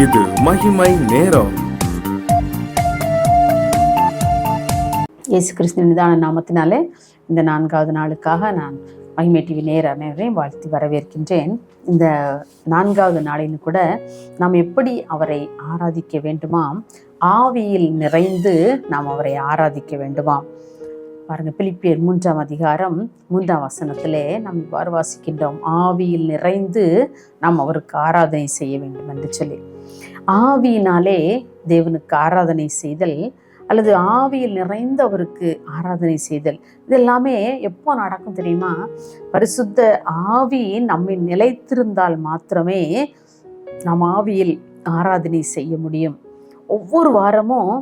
இது மகிமை நேரம். இயேசு கிறிஸ்துவின் நிதான நாமத்தினாலே இந்த 4வது நாளுக்காக நான் மகிமை டிவி நேரையும் வாழ்த்தி வரவேற்கின்றேன். இந்த 4வது நாளில் கூட நாம் எப்படி அவரை ஆராதிக்க வேண்டுமாம், ஆவியில் நிறைந்து நாம் அவரை ஆராதிக்க வேண்டுமாம். பாருங்க, பிலிப்பியர் 3ஆம் அதிகாரம் 3ஆம் வசனத்திலே நாம் இவ்வாறு வாசிக்கின்றோம், ஆவியில் நிறைந்து நாம் அவருக்கு ஆராதனை செய்ய வேண்டும் என்று சொல்லி. ஆவியினாலே தேவனுக்கு ஆராதனை செய்தல் அல்லது ஆவியில் நிறைந்து அவருக்கு ஆராதனை செய்தல், இது எல்லாமே எப்போ நடக்கும் தெரியுமா? பரிசுத்த ஆவி நம்மை நிலைத்திருந்தால் மாத்திரமே நாம் ஆவியில் ஆராதனை செய்ய முடியும். ஒவ்வொரு வாரமும்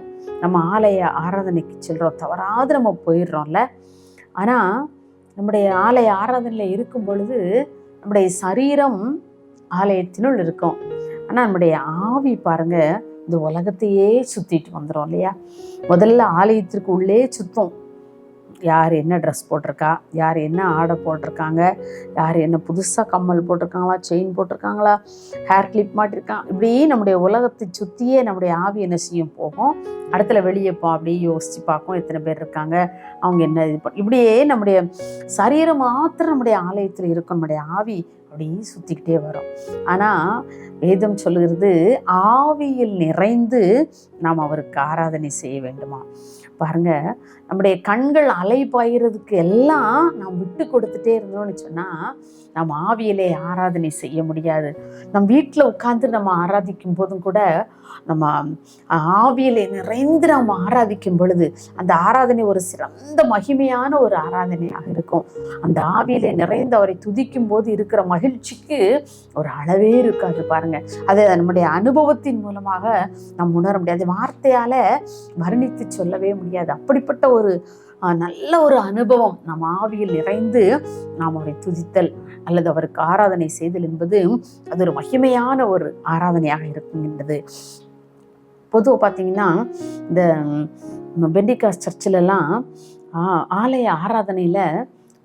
நம்ம ஆலய ஆராதனைக்கு செல்கிறோம், தவறாது நம்ம போயிடுறோம்ல. ஆனால் நம்முடைய ஆலய ஆராதனையில் இருக்கும் பொழுது நம்முடைய சரீரம் ஆலயத்தினுள் இருக்கும், ஆனால் நம்முடைய ஆவி பாருங்க இந்த உலகத்தையே சுற்றிட்டு வந்துடும் இல்லையா? முதல்ல ஆலயத்திற்கு உள்ளே சுத்தம், யார் என்ன ட்ரெஸ் போட்டிருக்கா, யார் என்ன ஆடை போட்டிருக்காங்க, யார் என்ன புதுசாக கம்மல் போட்டிருக்காங்களா, செயின் போட்டிருக்காங்களா, ஹேர் கிளிப் மாட்டிருக்காங்க, இப்படி நம்முடைய உலகத்தை சுற்றியே நம்முடைய ஆவி என்ன செய்யும் போகும். இடத்துல வெளியே அப்படியே யோசித்து பார்க்கும், எத்தனை பேர் இருக்காங்க, அவங்க என்ன இது இப்படியே நம்முடைய சரீரம் மாத்திரம் நம்முடைய ஆலயத்தில் இருக்கும், நம்முடைய ஆவி அப்படியே சுற்றிக்கிட்டே வரும். ஆனால் வேதம் சொல்லுகிறது, ஆவியில் நிறைந்து நாம் அவருக்கு ஆராதனை செய்ய வேண்டுமா. பாருங்க, நம்முடைய கண்கள் அலைபாயிறதுக்கு எல்லாம் நாம் விட்டு கொடுத்துட்டே இருந்தோம்னு சொன்னால் நம்ம ஆவியிலே ஆராதனை செய்ய முடியாது. நம் வீட்டில் உட்கார்ந்து நம்ம ஆராதிக்கும் போதும் கூட நம்ம ஆவியிலே நிறைந்து நம்ம ஆராதிக்கும் பொழுது அந்த ஆராதனை ஒரு சிறந்த மகிமையான ஒரு ஆராதனையாக இருக்கும். அந்த ஆவியிலே நிறைந்து அவரை துதிக்கும் போது இருக்கிற மகிழ்ச்சிக்கு ஒரு அளவே இருக்காது பாருங்க. அதை நம்முடைய அனுபவத்தின் மூலமாக நாம் உணர முடியாது, வார்த்தையால் வர்ணித்து சொல்லவே முடியாது. அப்படிப்பட்ட ஒரு நல்ல ஒரு அனுபவம் நம் ஆவியில் நிறைந்து நாம் அவரை துதித்தல் அல்லது அவருக்கு ஆராதனை செய்தல் என்பது அது ஒரு மகிமையான ஒரு ஆராதனையாக இருக்குங்கின்றது. பொதுவாக பார்த்தீங்கன்னா இந்த பெண்டிகாஸ்ட் சர்ச்சிலெல்லாம் ஆலய ஆராதனையில்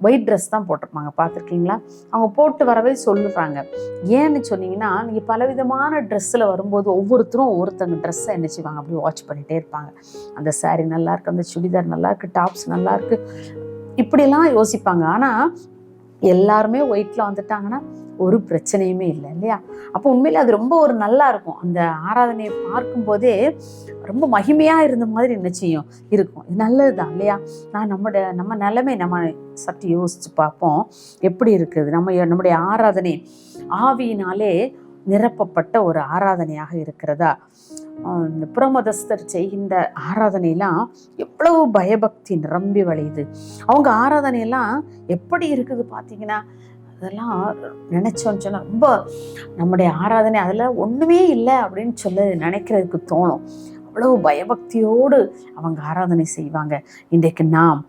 ஒயிட் ட்ரெஸ் தான் போட்டிருப்பாங்க, பார்த்துருக்கீங்களா? அவங்க போட்டு வரவே சொல்லுறாங்க. ஏன்னு சொன்னீங்கன்னா, நீங்கள் பலவிதமான ட்ரெஸ்ஸில் வரும்போது ஒவ்வொருத்தரும் ஒவ்வொருத்தங்க ட்ரெஸ்ஸை என்ன செய்வாங்க, அப்படி வாட்ச் பண்ணிகிட்டே இருப்பாங்க. அந்த சாரீ நல்லாயிருக்கு, அந்த சுடிதார் நல்லாயிருக்கு, டாப்ஸ் நல்லாயிருக்கு, இப்படிலாம் யோசிப்பாங்க. ஆனால் எல்லாருமே ஒயிட்டில் வந்துட்டாங்கன்னா ஒரு பிரச்சனையுமே இல்லை இல்லையா? அப்போ உண்மையிலே அது ரொம்ப ஒரு நல்லா இருக்கும். அந்த ஆராதனையை பார்க்கும்போதே ரொம்ப மகிமையாக இருந்த மாதிரி என்ன செய்யும் இருக்கும். இது நல்லது தான் இல்லையா? நம்ம நிலைமை நம்ம சற்று யோசித்து பார்ப்போம், எப்படி இருக்குது நம்முடைய ஆராதனை ஆவியினாலே நிரப்பப்பட்ட ஒரு ஆராதனையாக இருக்கிறதா? இந்த புறமதஸ்தர் செய்கின்ற ஆராதனையெல்லாம் எவ்வளவு பயபக்தி நிரம்பி வழியுது. அவங்க ஆராதனையெல்லாம் எப்படி இருக்குது பார்த்தீங்கன்னா, அதெல்லாம் நினச்சோன்னு சொன்னால் ரொம்ப நம்முடைய ஆராதனை அதில் ஒன்றுமே இல்லை அப்படின்னு சொல்ல நினைக்கிறதுக்கு தோணும். அவ்வளவு பயபக்தியோடு அவங்க ஆராதனை செய்வாங்க. இன்றைக்கு நாம்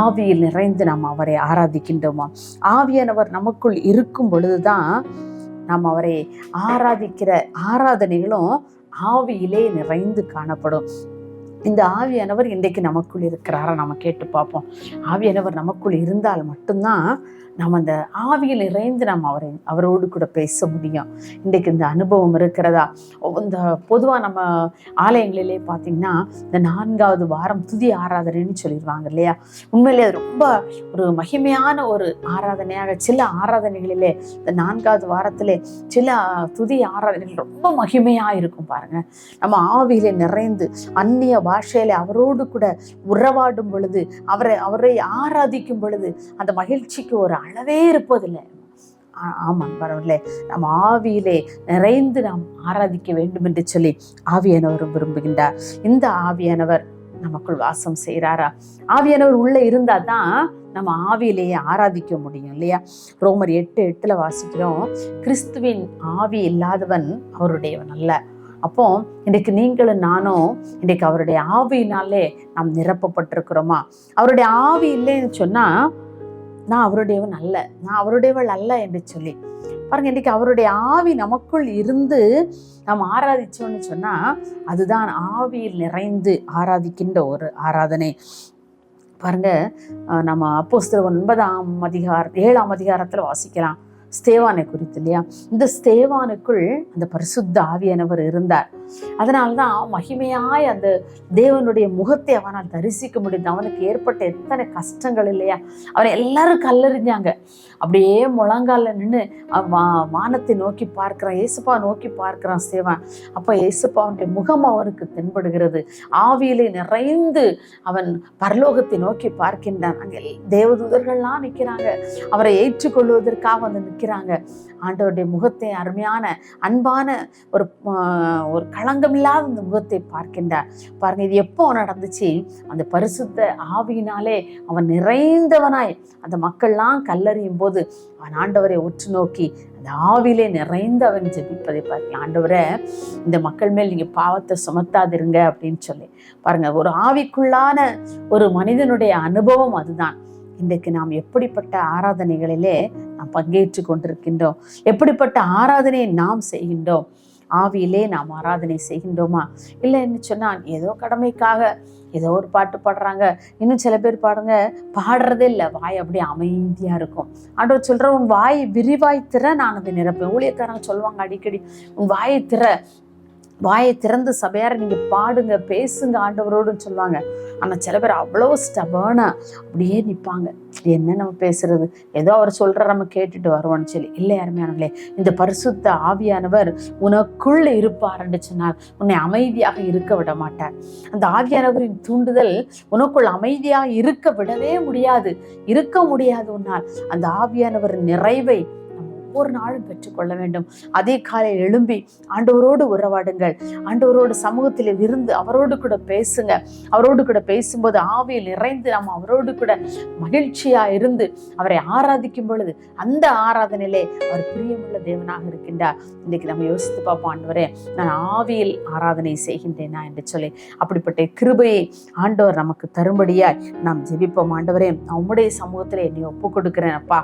ஆவியில் நிறைந்து நாம் அவரை ஆராதிக்கின்றோமா? ஆவியானவர் நமக்குள் இருக்கும் பொழுதுதான் நாம் அவரை ஆராதிக்கிற ஆராதனைகளும் ஆவியிலே நிறைந்து காணப்படும். இந்த ஆவியானவர் இன்றைக்கு நமக்குள் இருக்கிறாரா நம்ம கேட்டு பார்ப்போம். ஆவியானவர் நமக்குள் இருந்தால் மட்டும்தான் நம்ம அந்த ஆவியில் நிறைந்து நம்ம அவரோடு கூட பேச முடியும். இன்றைக்கு இந்த அனுபவம் இருக்கிறதா? இந்த பொதுவாக நம்ம ஆலயங்களிலே பார்த்திங்கன்னா இந்த 4வது வாரம் துதி ஆராதனைன்னு சொல்லிடுவாங்க இல்லையா? உண்மையிலே அது ரொம்ப ஒரு மகிமையான ஒரு ஆராதனையாக, சில ஆராதனைகளிலே இந்த 4வது வாரத்திலே சில துதி ஆராதனைகள் ரொம்ப மகிமையாக இருக்கும் பாருங்கள். நம்ம ஆவியிலே நிறைந்து அந்நிய பாஷையில அவரோடு கூட உறவாடும் பொழுது, அவரை ஆராதிக்கும் பொழுது அந்த மகிழ்ச்சிக்கு ஒரு அளவே இருப்பதில்லை. ஆமாம், பரவாயில்ல, நம்ம ஆவியிலே நிறைந்து நாம் ஆராதிக்க வேண்டும் என்று சொல்லி ஆவியானவரும் விரும்புகின்றார். இந்த ஆவியானவர் நமக்குள் வாசம் செய்கிறாரா? ஆவியானவர் உள்ள இருந்தால் தான் நம்ம ஆவியிலேயே ஆராதிக்க முடியும் இல்லையா? ரோமர் 8:8 வாசிக்கிறோம், கிறிஸ்துவின் ஆவி இல்லாதவன் அவருடையவன் அல்ல. அப்போ இன்றைக்கு நீங்களும் நானும் இன்றைக்கு அவருடைய ஆவியினாலே நாம் நிரப்பப்பட்டிருக்கிறோமா? அவருடைய ஆவி இல்லைன்னு சொன்னால் நான் அவருடையவன் அல்ல, நான் அவருடையவள் அல்ல என்று சொல்லி பாருங்க. இன்றைக்கு அவருடைய ஆவி நமக்குள் இருந்து நாம் ஆராதிச்சோன்னு சொன்னால் அதுதான் ஆவியில் நிறைந்து ஆராதிக்கின்ற ஒரு ஆராதனை. பாருங்க, நம்ம அப்போஸ்தலர் 9ஆம் அதிகாரம் 7ஆம் அதிகாரத்தில் வாசிக்கலாம். ஸ்தேவானை குறித்து இல்லையா? இந்த ஸ்தேவானுக்குள் அந்த பரிசுத்த ஆவியானவர் இருந்தார். அதனால்தான் மகிமையாய் அந்த தேவனுடைய முகத்தை அவனால் தரிசிக்க முடியுது. அவனுக்கு ஏற்பட்ட எத்தனை கஷ்டங்கள் இல்லையா? அவனை எல்லாரும் கல்லறிஞ்சாங்க. அப்படியே முழங்கால நின்று வானத்தை நோக்கி பார்க்கிறான், இயேசுப்பா நோக்கி பார்க்கிறான் ஸ்தேவான். அப்போ இயேசுப்பாவுடைய முகம் அவனுக்கு தென்படுகிறது. ஆவியிலே நிறைந்து அவன் பரலோகத்தை நோக்கி பார்க்கின்றான். அங்கே தேவதூதர்கள்லாம் நிற்கிறாங்க, அவரை ஏற்றுக்கொள்வதற்காக வந்து நிற்கிறாங்க. ஆண்டவருடைய முகத்தை, அருமையான அன்பான ஒரு களங்கமில்லாத அந்த முகத்தை பார்க்கின்றார். பாருங்க, இது எப்போ நடந்துச்சு? அந்த பரிசுத்த ஆவியினாலே அவன் நிறைந்தவனாய் அந்த மக்கள்லாம் கல்லறியும் போது அவன் ஆண்டவரை உற்று நோக்கி அந்த ஆவிலே நிறைந்து அவன் ஜெபிப்பதை பார்க்கலாம். ஆண்டவரை, இந்த மக்கள் மேல் நீங்க பாவத்தை சுமத்தாதிருங்க அப்படின்னு சொல்லி பாருங்க. ஒரு ஆவிக்குள்ளான ஒரு மனிதனுடைய அனுபவம் அதுதான். இன்றைக்கு நாம் எப்படிப்பட்ட ஆராதனைகளிலே நாம் பங்கேற்று கொண்டிருக்கின்றோம்? எப்படிப்பட்ட ஆராதனையை நாம் செய்கின்றோம்? ஆவியிலே நாம் ஆராதனை செய்கின்றோமா? இல்லைன்னு சொன்னால் ஏதோ கடமைக்காக ஏதோ ஒரு பாட்டு பாடுறாங்க. இன்னும் சில பேர் பாடுறதே இல்லை, வாய் அப்படியே அமைதியா இருக்கும். ஆண்டவர் சொல்ற, உன் வாய் விரிவாய் திற, நான் அதை நிரப்பேன். ஊழியக்காரங்க சொல்லுவாங்க அடிக்கடி, உன் வாயை திற, வாயை திறந்து சபையார நீங்க பாடுங்க, பேசுங்க ஆண்டவரோடுன்னு சொல்லுவாங்க. ஆனா சில பேர் அவ்வளோ ஸ்டபர்னா அப்படியே நிற்பாங்க. என்ன நம்ம பேசுறது, ஏதோ அவர் சொல்ற நம்ம கேட்டுட்டு வருவோம்னு சொல்லி. இல்லை அருமையானவர்களே, இந்த பரிசுத்த ஆவியானவர் உனக்குள்ள இருப்பார்ன்னு சொன்னால் உன்னை அமைதியாக இருக்க விட மாட்டார். அந்த ஆவியானவரின் தூண்டுதல் உனக்குள் அமைதியாக இருக்க விடவே முடியாது, இருக்க முடியாது உன்னால். அந்த ஆவியானவர் நிறைவை ஒவ்வொரு நாளும் பெற்றுக்கொள்ள வேண்டும். அதே காலையில் எழும்பி ஆண்டவரோடு உறவாடுங்கள். ஆண்டவரோடு சமூகத்தில் இருந்து அவரோடு கூட பேசுங்க. அவரோடு கூட பேசும்போது ஆவியில் நிறைந்து நாம் அவரோடு கூட மகிழ்ச்சியா இருந்து அவரை ஆராதிக்கும் பொழுது அந்த ஆராதனையிலே அவர் பிரியமுள்ள தேவனாக இருக்கின்றார். இன்றைக்கு நம்ம யோசித்து பார்ப்போம், ஆண்டவரே, நான் ஆவியில் ஆராதனை செய்கின்றேனா என்று சொல்லி. அப்படிப்பட்ட கிருபையை ஆண்டவர் நமக்கு தரும்படியாய் நாம் ஜெபிப்போம். ஆண்டவரே, நான் உம்முடைய சமூகத்தில் என்னை ஒப்பு கொடுக்கிறேன் அப்பா,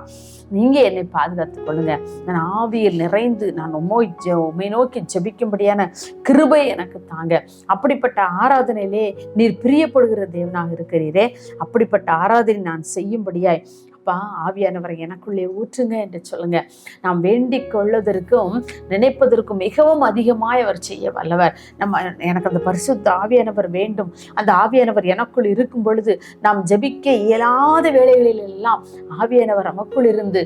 நீங்க என்னை பாதுகாத்துக் கொள்ளுங்க. நான் ஆவியில் நிறைந்து நான் உம்மை நோக்கி ஜெபிக்கும்படியான கிருபை எனக்கு தாங்க. அப்படிப்பட்ட ஆராதனையிலே நீர் பிரியப்படுகிற தேவனாக இருக்கிறீரே, அப்படிப்பட்ட ஆராதனை நான் செய்யும்படியாய் அப்பா ஆவியானவரை எனக்குள்ளே ஊற்றுங்க என்று சொல்லுங்க. நாம் வேண்டிக் கொள்வதற்கும் நினைப்பதற்கும் மிகவும் அதிகமாய் அவர் செய்ய வல்லவர். எனக்கு அந்த பரிசுத்த ஆவியானவர் வேண்டும். அந்த ஆவியானவர் எனக்குள் இருக்கும் பொழுது நாம் ஜெபிக்க இயலாத வேளைகளில் எல்லாம் ஆவியானவர் நமக்குள் இருந்து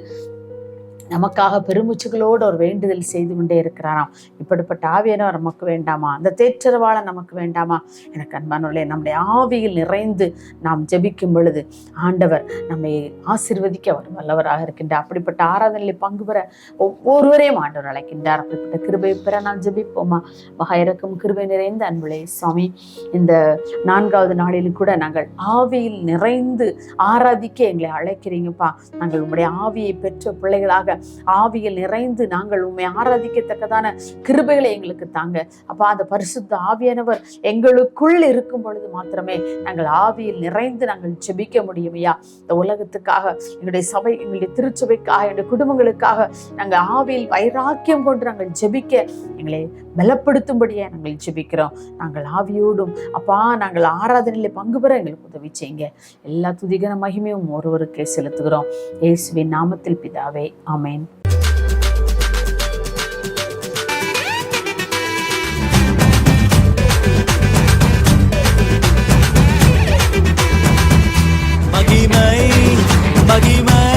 நமக்காக பெருமூச்சுகளோடு ஒரு வேண்டுதல் செய்து கொண்டே இருக்கிறாராம். இப்படிப்பட்ட ஆவியானவர் நமக்கு வேண்டாமா? அந்த தேற்றரவாளன் நமக்கு வேண்டாமா? எனக்கு அன்பானவர்களே, நம்முடைய ஆவியில் நிறைந்து நாம் ஜெபிக்கும் பொழுது ஆண்டவர் நம்மை ஆசீர்வதிக்க அவர் வல்லவராக இருக்கின்றார். அப்படிப்பட்ட ஆராதனையில் பங்கு பெற ஒவ்வொருவரையும் ஆண்டவர் அழைக்கின்றார். அப்படிப்பட்ட கிருபை பெற நாம் ஜெபிப்போமா? மகா இரக்கம் கிருபை நிறைந்த அன்புள்ளே சுவாமி, இந்த 4வது நாளிலும் கூட நாங்கள் ஆவியில் நிறைந்து ஆராதிக்க எங்களை அழைக்கிறீங்கப்பா. நாங்கள் உங்களுடைய ஆவியை பெற்ற பிள்ளைகளாக ஆவியில் நிறைந்து நாங்கள் உண்மை ஆராதிக்கத்தக்கதான கிருபைகளை எங்களுக்கு தாங்க அப்பா. அந்த பரிசுத்த ஆவியானவர் எங்களுக்குள் இருக்கும் பொழுது மாத்திரமே நாங்கள் ஆவியில் நிறைந்து நாங்கள் ஜெபிக்க முடியும் ஐயா. இந்த உலகத்துக்காக, எங்களுடைய சபை, எங்களுடைய திருச்சபைக்காக, எங்களுடைய குடும்பங்களுக்காக நாங்கள் ஆவியில் வைராக்கியம் கொண்டு நாங்கள் ஜெபிக்க எங்களை பலப்படுத்தும்படியே நாங்கள் ஜெபிக்கிறோம். நாங்கள் ஆவியோடும் அப்பா நாங்கள் ஆராதனையில பங்கு பெற எங்களுக்கு உதவி செய்யுங்க. எல்லா துதிகன மகிமையும் ஒருவருக்கே செலுத்துகிறோம். இயேசுவின் நாமத்தில் பிதாவே, ஆமென். மகிமை மகிமை